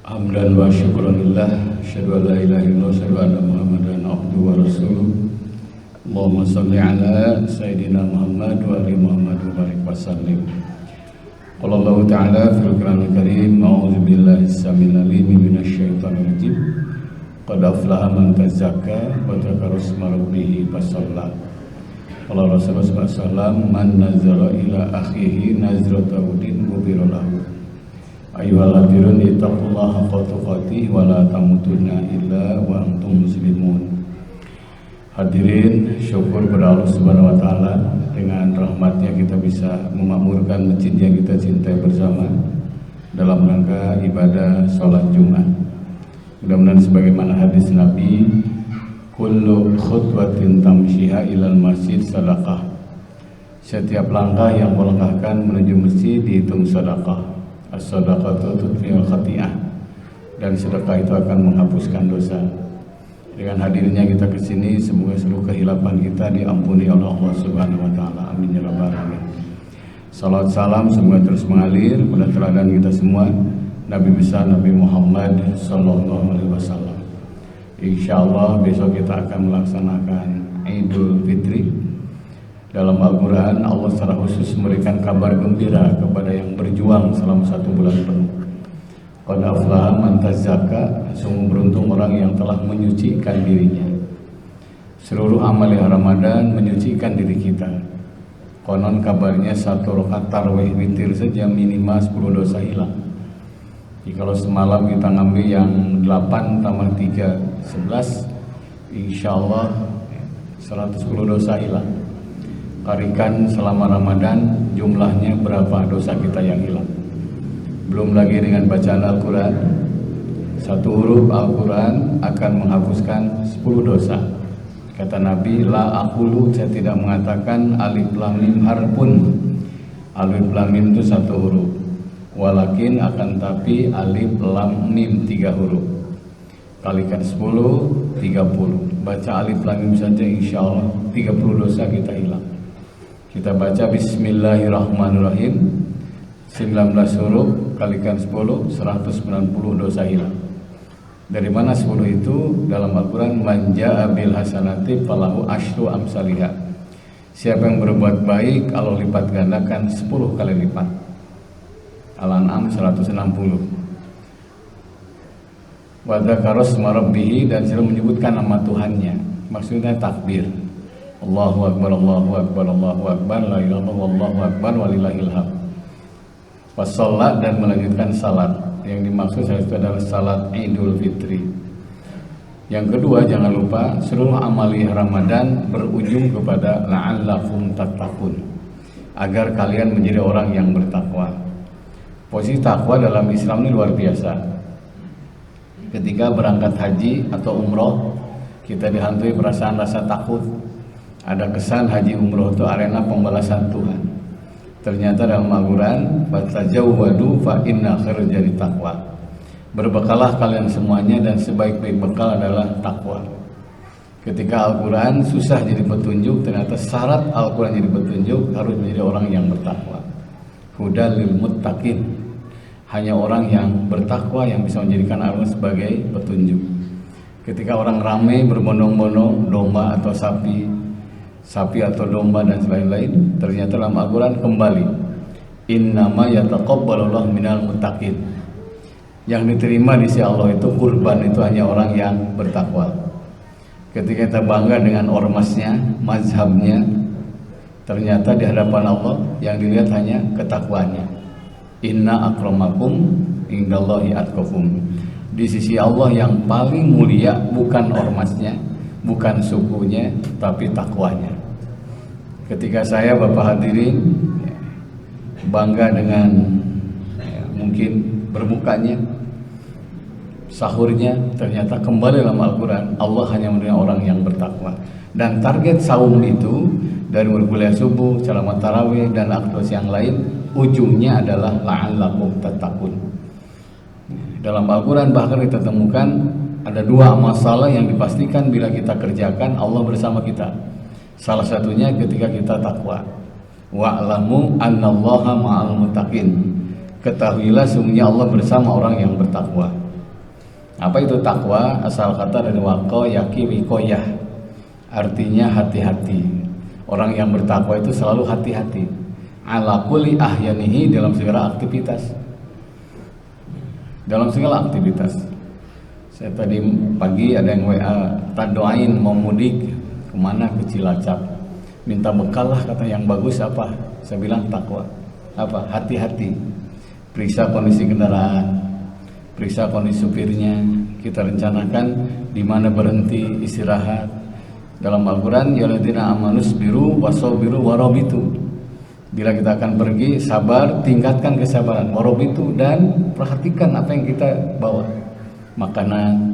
Hamdan wa syukuranillah, asyhadu an la ilaha illallah, asyhadu anna Muhammadan abduhu wa rasuluh. Allahumma shalli ala sayyidina Muhammad wa ali Muhammad wa barik wa sallim. Qala Allah ta'ala fil Qur'anil Karim, a'udzu billahi as-sami'il 'alim minasy syaithanir rajim. Qad aflaha man tazakka wa dzakara isma rabbih fasalla. Qala Rasulullah sallallahu alaihi wasallam, man nazara ila akhihi nazratan ghufira lahu. Ayyuhal hadirin ittaqullaha haqqa tuqatih wa la tamutunna illa wa antum muslimun. Hadirin, syukur kepada Allah Subhanahu wa taala, dengan rahmatnya kita bisa memakmurkan masjid yang kita cintai bersama dalam rangka ibadah sholat Jumat. Mudah-mudahan sebagaimana hadis Nabi, kullu khutwatin tamshiha ilal masjid sadaqah. Setiap langkah yang melangkahkan menuju masjid dihitung sedekah. As-sadaqatu tudfi'ul khati'ah, dan sedekah itu akan menghapuskan dosa. Dengan hadirnya kita ke sini, semoga seluruh kehilapan kita diampuni oleh Allah Subhanahu wa taala. Amin ya rabbal alamin. Salam semoga terus mengalir pada teladan kita semua, Nabi besar Nabi Muhammad sallallahu alaihi wasallam. Insyaallah besok kita akan melaksanakan Idul Fitri. Dalam Al-Quran, Allah secara khusus memberikan kabar gembira kepada yang berjuang selama 1 bulan penuh. Qad aflaha man tazakka, sungguh beruntung orang yang telah menyucikan dirinya. Seluruh amal Ramadan menyucikan diri kita. Konon kabarnya 1 rakaat tarawih witir saja minimal 10 dosa hilang. Jadi kalau semalam kita ngambil yang 8 tambah 3 11, insyaallah 110 dosa hilang. Karikan selama Ramadan jumlahnya berapa dosa kita yang hilang. Belum lagi dengan bacaan Al-Quran, 1 huruf Al-Quran akan menghapuskan 10 dosa. Kata Nabi, la aqulu, saya tidak mengatakan alif lam mim harfun. Alif lam mim itu 1 huruf. Walakin akan tapi alif lam mim 3 huruf. Kalikan 10, 30. Baca alif lam mim saja insyaallah 30 dosa kita hilang. Kita baca Bismillahirrahmanirrahim 19 huruf kalikan 10, 190 dosa hilang. Dari mana 10 itu? Dalam Al-Quran, man jaa bil hasanati falahu asyru amsalihha. Siapa yang berbuat baik, Allah lipat gandakan 10 kali lipat. Al-An'am 160. Wa dzakara isma rabbih, dan selalu menyebutkan nama Tuhannya. Maksudnya takbir. Allahu akbar, Allahu akbar, Allahu akbar, la ilaha illallah, wallahu akbar, walillahil hamd. Wassalat, dan melanjutkan salat. Yang dimaksud itu adalah salat Idul Fitri. Yang kedua, jangan lupa seluruh amali Ramadan berujung kepada la'allakum tattaqun, agar kalian menjadi orang yang bertakwa. Posisi takwa dalam Islam ini luar biasa. Ketika berangkat haji atau umroh, kita dihantui perasaan rasa takut. Ada kesan haji umroh itu arena pembalasan Tuhan. Ternyata dalam Al-Quran, fatajawwadu fa inna khairul zadi taqwa. Berbekalah kalian semuanya, dan sebaik-baik bekal adalah takwa. Ketika Al-Quran susah jadi petunjuk, ternyata syarat Al-Quran jadi petunjuk harus menjadi orang yang bertakwa. Hudal lil muttaqin. Hanya orang yang bertakwa yang bisa menjadikan Al-Quran sebagai petunjuk. Ketika orang ramai berbondong-bondong domba atau sapi atau domba dan lain-lain, ternyata dalam Al-Quran kembali, innama yataqabbalullahu minal muttaqin. Yang diterima di sisi Allah itu kurban, itu hanya orang yang bertakwa. Ketika kita bangga dengan ormasnya, mazhabnya, ternyata di hadapan Allah yang dilihat hanya ketakwaannya. Inna akramakum indallahi atqakum. Di sisi Allah yang paling mulia bukan ormasnya, bukan sukunya, tapi takwanya. Ketika saya, Bapak hadirin, bangga dengan mungkin berbukanya, sahurnya, ternyata kembali dalam Al-Quran, Allah hanya menerima orang yang bertakwa. Dan target saum itu dari berkuliah subuh, ceramah tarawih, dan aktivitas yang lain, ujungnya adalah la'allakum tattaqun. Dalam Al-Quran bahkan kita temukan ada 2 amal saleh yang dipastikan bila kita kerjakan Allah bersama kita. Salah satunya ketika kita takwa. Wa'lamu annallaha ma'al muttaqin. Ketahuilah sungguhnya Allah bersama orang yang bertakwa. Apa itu takwa? Asal kata dari waqo yaki wikoyah, artinya hati-hati. Orang yang bertakwa itu selalu hati-hati ala kulli ahyanihi, dalam segala aktivitas. Dalam segala aktivitas. Saya tadi pagi ada yang WA, tak doain mau mudik kemana, ke Cilacap, minta bekal lah, kata yang bagus apa? Saya bilang takwa. Apa? Hati-hati. Periksa kondisi kendaraan, periksa kondisi supirnya. Kita rencanakan di mana berhenti istirahat. Dalam Al-Quran, ya alladzina amanus biru wasobiru warobitu. Bila kita akan pergi, sabar, tingkatkan kesabaran, warobitu, dan perhatikan apa yang kita bawa. Makanan,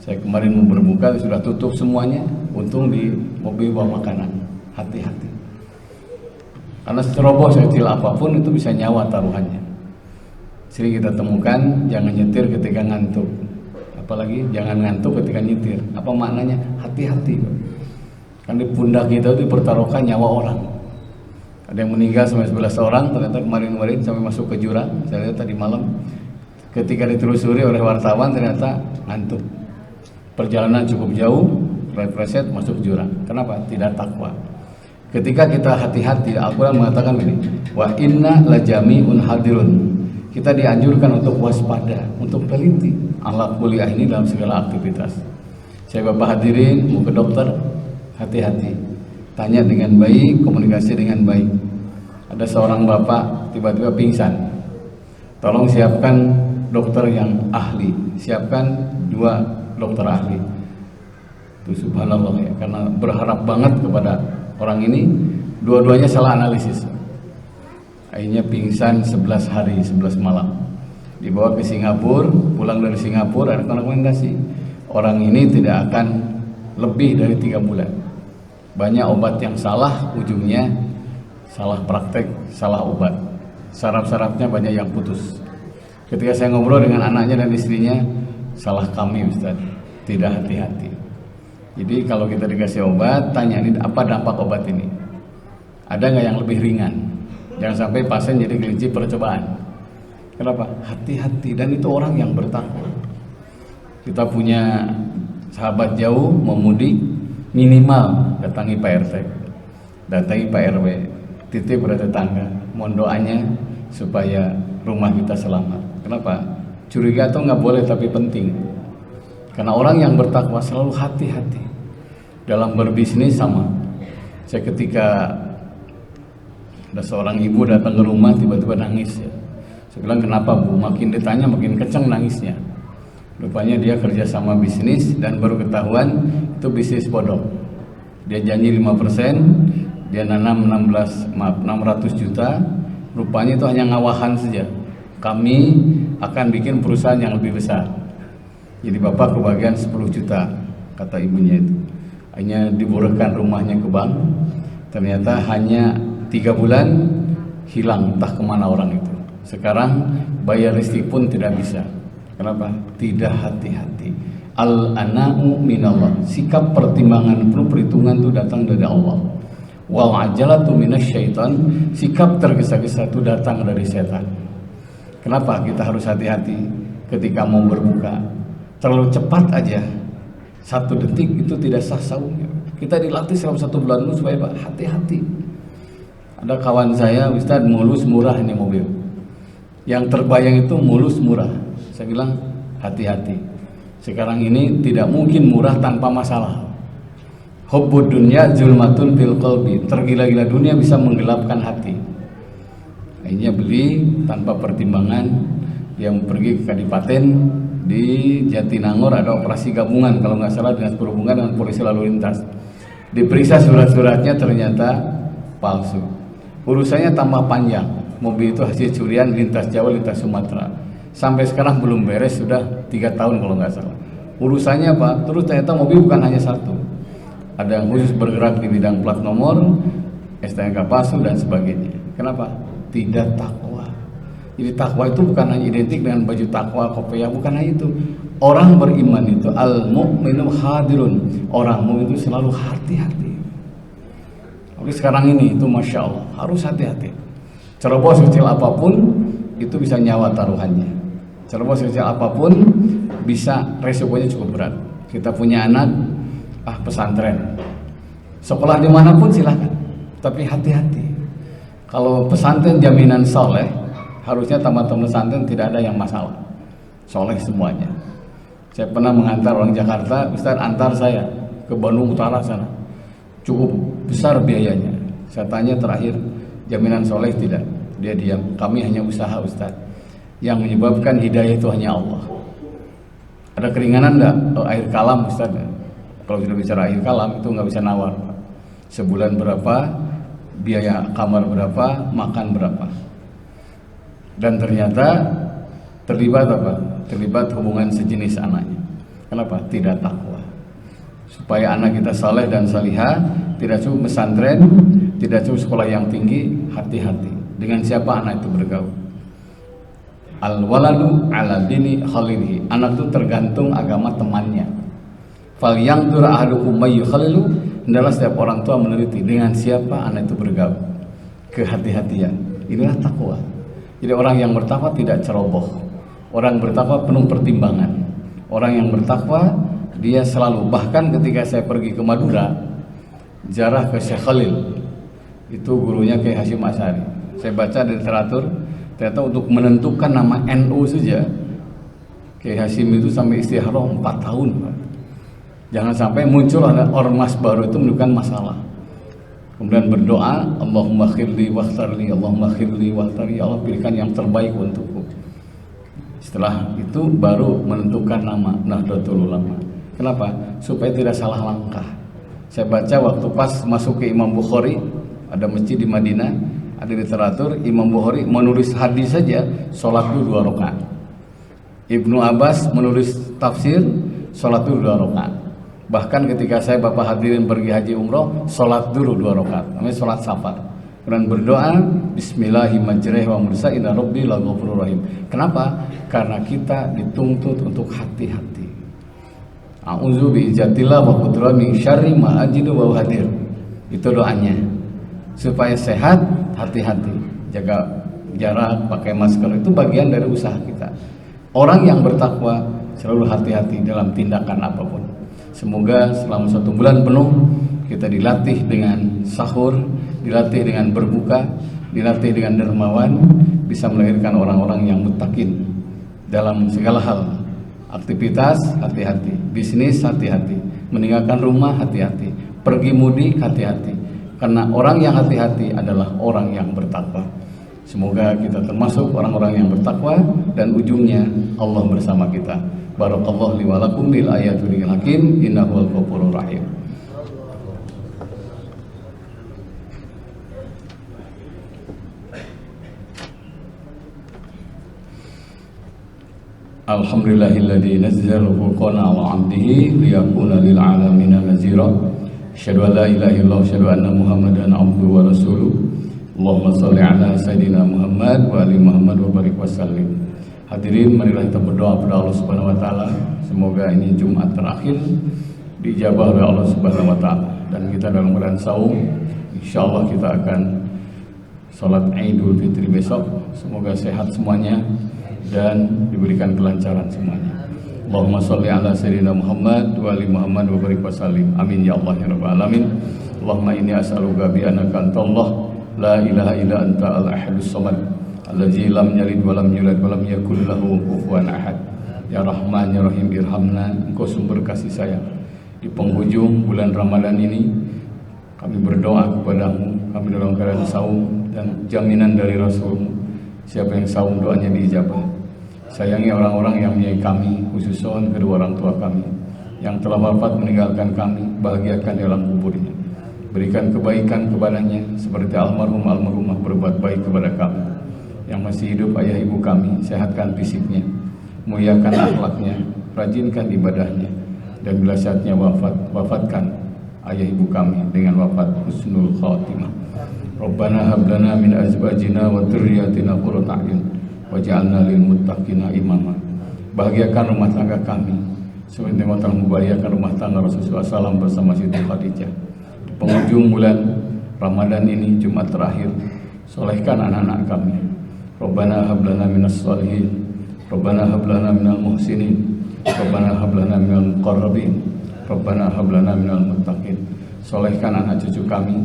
saya kemarin mau berbuka sudah tutup semuanya, untung di mobil bawa makanan. Hati-hati, karena seceroboh sekecil apapun itu bisa nyawa taruhannya. Sering kita temukan, jangan nyetir ketika ngantuk, apalagi jangan ngantuk ketika nyetir. Apa maknanya? Hati-hati, kan di pundak kita itu dipertaruhkan nyawa orang. Ada yang meninggal sampai 11 orang, ternyata kemarin sampai masuk ke jurang. Saya lihat tadi malam, ketika ditelusuri oleh wartawan ternyata ngantuk. Perjalanan cukup jauh, refreset masuk jurang. Kenapa? Tidak takwa. Ketika kita hati-hati, Al-Quran mengatakan ini, wa inna lajami'un hadirun. Kita dianjurkan untuk waspada, untuk teliti ala kuliah ini dalam segala aktivitas. Saya Bapak hadirin mau ke dokter, hati-hati, tanya dengan baik, komunikasi dengan baik. Ada seorang bapak tiba-tiba pingsan, tolong siapkan dokter yang ahli, siapkan 2 dokter ahli. Itu subhanallah ya, karena berharap banget kepada orang ini, dua-duanya salah analisis. Akhirnya pingsan 11 hari 11 malam. Dibawa ke Singapura, pulang dari Singapura ada rekomendasi, orang ini tidak akan lebih dari 3 bulan. Banyak obat yang salah, ujungnya salah praktek, salah obat. Saraf-sarafnya banyak yang putus. Ketika saya ngobrol dengan anaknya dan istrinya, salah kami Ustaz, tidak hati-hati. Jadi kalau kita dikasih obat, tanya ini apa dampak obat ini, ada nggak yang lebih ringan. Jangan sampai pasien jadi kelinci percobaan. Kenapa? Hati-hati, dan itu orang yang bertakwa. Kita punya sahabat jauh mau mudik, minimal datangi Pak RT, datangi Pak RW, titip pada tetangga, mohon doanya supaya rumah kita selamat. Kenapa? Curiga atau nggak boleh, tapi penting. Karena orang yang bertakwa selalu hati-hati. Dalam berbisnis sama. Saya ketika ada seorang ibu datang ke rumah tiba-tiba nangis ya. Saya bilang kenapa Bu? Makin ditanya makin kencang nangisnya. Rupanya dia kerja sama bisnis dan baru ketahuan itu bisnis bodong. Dia janji 5%, dia nanam 600 juta, rupanya itu hanya ngawahan saja. Kami akan bikin perusahaan yang lebih besar. Jadi bapak kebagian 10 juta, kata ibunya itu. Hanya diborokkan rumahnya ke bank, ternyata hanya 3 bulan hilang, entah kemana orang itu. Sekarang bayar listrik pun tidak bisa. Kenapa? Tidak hati-hati. Al-ana'u minallah. Sikap pertimbangan penuh perhitungan itu datang dari Allah. Wal ajalatu minasyaitan. Sikap tergesa-gesa itu datang dari setan. Kenapa kita harus hati-hati ketika mau berbuka? Terlalu cepat aja, 1 detik itu tidak sah sahurnya. Kita dilatih selama 1 bulan dulu supaya hati-hati. Ada kawan saya, Ustaz, mulus murah ini mobil. Yang terbayang itu mulus murah. Saya bilang hati-hati. Sekarang ini tidak mungkin murah tanpa masalah. Hubbud dunya zulmatun fil qalbi. Tergila-gila dunia bisa menggelapkan hati. Akhirnya beli tanpa pertimbangan. Dia pergi ke Kadipaten, di Jatinangor ada operasi gabungan kalau nggak salah dinas perhubungan dengan polisi lalu lintas. Diperiksa surat-suratnya ternyata palsu. Urusannya tambah panjang. Mobil itu hasil curian lintas Jawa, lintas Sumatera. Sampai sekarang belum beres, sudah 3 tahun kalau nggak salah. Urusannya apa? Terus ternyata mobil bukan hanya satu. Ada yang khusus bergerak di bidang plat nomor, STNK palsu dan sebagainya. Kenapa? Tidak takwa. Jadi takwa itu bukan hanya identik dengan baju takwa, kopiah, bukan hanya itu. Orang beriman itu al-mu'minu hadirun. Orang mukmin itu selalu hati-hati. Oke, sekarang ini itu Masya Allah harus hati-hati. Ceroboh sekecil apapun itu bisa nyawa taruhannya. ceroboh sekecil apapun bisa resikonya cukup berat. Kita punya anak, pesantren, sekolah dimanapun silahkan, tapi hati-hati. Kalau pesantren jaminan soleh, harusnya tamat-tamat pesantren tidak ada yang masalah, soleh semuanya. Saya pernah mengantar orang Jakarta, Ustaz antar saya ke Bandung Utara sana, cukup besar biayanya. Saya tanya terakhir, jaminan soleh tidak? Dia diam. Kami hanya usaha Ustaz. Yang menyebabkan hidayah itu hanya Allah. Ada keringanan enggak? Air kalam Ustaz. Kalau sudah bicara air kalam itu nggak bisa nawar. Sebulan berapa, biaya kamar berapa, makan berapa. Dan ternyata terlibat apa? Terlibat hubungan sejenis anaknya. Kenapa? Tidak takwa. Supaya anak kita saleh dan salihah, tidak cukup pesantren, tidak cukup sekolah yang tinggi, hati-hati dengan siapa anak itu bergaul. Al-waladu ala dini khalilihi. Anak itu tergantung agama temannya. Fal yangdur ahadukum may yukhalilu. Hendaklah setiap orang tua meneliti dengan siapa anak itu bergaul. Kehati-hatian. Inilah takwa. Jadi orang yang bertakwa tidak ceroboh. Orang bertakwa penuh pertimbangan. Orang yang bertakwa dia selalu, bahkan ketika saya pergi ke Madura, ziarah ke Syekh Khalil, itu gurunya Kiai Hasyim Asy'ari. Saya baca di literatur, ternyata untuk menentukan nama NU saja, Kiai Hasyim itu sampai istikharah 4 tahun. Jangan sampai muncul ada ormas baru itu menunjukkan masalah. Kemudian berdoa, Allahumma khirli wakhtarli, Allahumma khirli wakhtarli, ya Allah pilihkan yang terbaik untukku. Setelah itu baru menentukan nama Nahdlatul Ulama. Kenapa? Supaya tidak salah langkah. Saya baca waktu pas masuk ke Imam Bukhari, ada masjid di Madinah, ada literatur Imam Bukhari menulis hadis saja, sholat dulu 2 rakaat. Ibnu Abbas menulis tafsir, sholat dulu 2 rakaat. Bahkan ketika saya bapak hadirin pergi haji umroh, sholat dulu 2 rakaat, namanya sholat safar. Dan berdoa Bismillahirrahmanirrahim wa mursa inna rabbi laghafurur rahim. Kenapa? Karena kita dituntut untuk hati-hati. A'udzu bi'izatillah wa qudrah min syarri ma ajidu wa hadir. Itu doanya. Supaya sehat, hati-hati. Jaga jarak, pakai masker, itu bagian dari usaha kita. Orang yang bertakwa selalu hati-hati dalam tindakan apapun. Semoga selama 1 bulan penuh kita dilatih dengan sahur, dilatih dengan berbuka, dilatih dengan dermawan, bisa melahirkan orang-orang yang muttaqin dalam segala hal. Aktivitas hati-hati, bisnis hati-hati, meninggalkan rumah hati-hati, pergi mudik hati-hati. Karena orang yang hati-hati adalah orang yang bertakwa. Semoga kita termasuk orang-orang yang bertakwa dan ujungnya Allah bersama kita. Barakallahu li wa lakum bil ayatul hakim innahu al-ghafurur rahim. Alhamdulillahilladzi nazzala al-furqana 'ala 'abdihi liyakuna lil 'alamin nazira. Asyhadu an la ilaha illallah wa asyhadu anna Muhammadan 'abduhu wa rasuluh. Allahumma shalli 'ala sayidina Muhammad wa ali Muhammad wa barik wa sallim. Hadirin, marilah kita berdoa kepada Allah Subhanahu wa taala. Semoga ini Jumat terakhir diijabah oleh Allah Subhanahu wa taala dan kita dalam bulan saum. Insyaallah kita akan salat Idul Fitri besok. Semoga sehat semuanya dan diberikan kelancaran semuanya. Allahumma sholli ala sayyidina Muhammad wa ali Muhammad wa barik wa sallim. Amin ya Allah ya rabbal alamin. Allahumma inni as'aluka bi annaka antallah la ilaha illa anta al-ahadus samad allazi lam yalid wa lam yulad wa lam yakul lahu kufuwan ahad. Ya Rahman ya Rahim irhamna. Engkau sumber kasih sayang. Di penghujung bulan Ramadan ini kami berdoa kepadamu, kami dalam keadaan saum dan jaminan dari Rasulmu, siapa yang saum doanya diijabah. Sayangi orang-orang yang menyayang kami, khususnya kedua orang tua kami yang telah wafat meninggalkan kami, bahagiakan dalam kuburnya. Berikan kebaikan kepadanya seperti almarhumah berbuat baik kepada kami. Yang masih hidup ayah ibu kami, sehatkan fisiknya, muliakan akhlaknya, rajinkan ibadahnya, dan bila saatnya wafatkan ayah ibu kami dengan wafat husnul khatimah. Rabbana hab lana min azwajina wa dzurriyyatina qurrata a'yun waj'alna lil muttaqina imama. Bahagiakan rumah tangga kami seperti yang telah membahagiakan rumah tangga Rasulullah SAW bersama Siti Khadijah. Di penghujung bulan Ramadan ini, Jumat terakhir, solehkan anak-anak kami. Rabbana hab lana minas sholihin Rabbana hab lana minal muhsinin, Rabbana hab lana minal muqarrabin, Rabbana hab lana minal muttaqin. Solehkan anak cucu kami,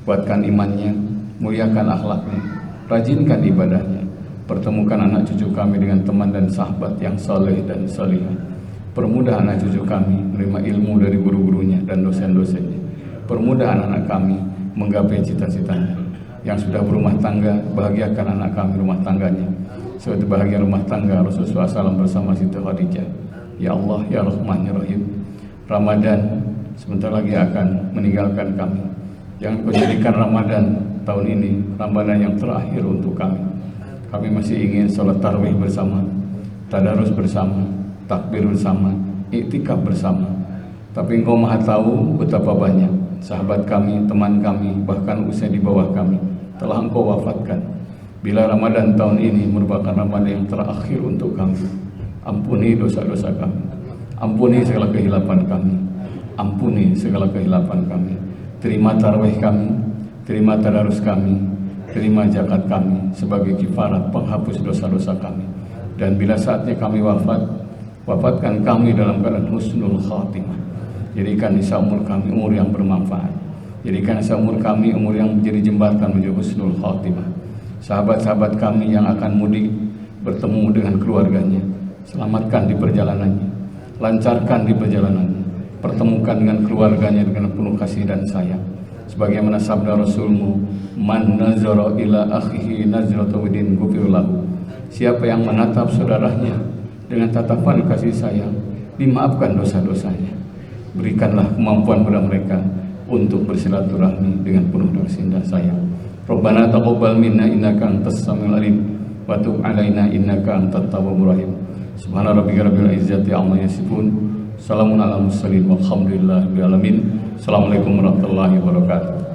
kuatkan imannya, muliakan akhlaknya, rajinkan ibadahnya. Pertemukan anak cucu kami dengan teman dan sahabat yang soleh dan solihah. Permudah anak cucu kami menerima ilmu dari guru-gurunya dan dosen-dosennya. Permudah anak-anak kami menggapai cita-citanya. Yang sudah berumah tangga, bahagiakan anak kami rumah tangganya. Seperti bahagia rumah tangga Rasulullah SAW bersama Siti Khadijah. Ya Allah, Ya Rahman, Ya Rahim. Ramadan sebentar lagi akan meninggalkan kami. Jangan kau jadikan Ramadan tahun ini Ramadan yang terakhir untuk kami. Kami masih ingin sholat tarawih bersama, tadarus bersama, takbir bersama, iktikaf bersama. Tapi Engkau Maha tahu betapa banyak sahabat kami, teman kami, bahkan usia di bawah kami telah Engkau wafatkan. Bila Ramadan tahun ini merupakan Ramadan yang terakhir untuk kami, ampuni dosa-dosa kami, ampuni segala kehilapan kami, ampuni segala kehilapan kami. Terima tarawih kami, terima tadarus kami, terima zakat kami sebagai kifarat penghapus dosa-dosa kami. Dan bila saatnya kami wafat, wafatkan kami dalam keadaan husnul khatimah. Jadikan sisa umur kami umur yang bermanfaat. Jadikan sisa umur kami umur yang menjadi jembatan menuju husnul khatimah. Sahabat-sahabat kami yang akan mudik bertemu dengan keluarganya, selamatkan di perjalanannya, lancarkan di perjalanannya, pertemukan dengan keluarganya dengan penuh kasih dan sayang. Sebagaimana sabda Rasulmu, man nazara ila akhihi nazratu widin ghufirlahu. Siapa yang menatap saudaranya dengan tatapan kasih sayang, dimaafkan dosa-dosanya. Berikanlah kemampuan pada mereka untuk bersilaturahmi dengan penuh kasih dan sayang. Rabbana taqabbal minna innaka antas samiul alim wa tub alaina innaka antat tawwabur rahim. Subhana rabbika rabbil izzati amma yasifun. Salamun alal mursalin walhamdulillahi rabbil alamin. Assalamualaikum warahmatullahi wabarakatuh.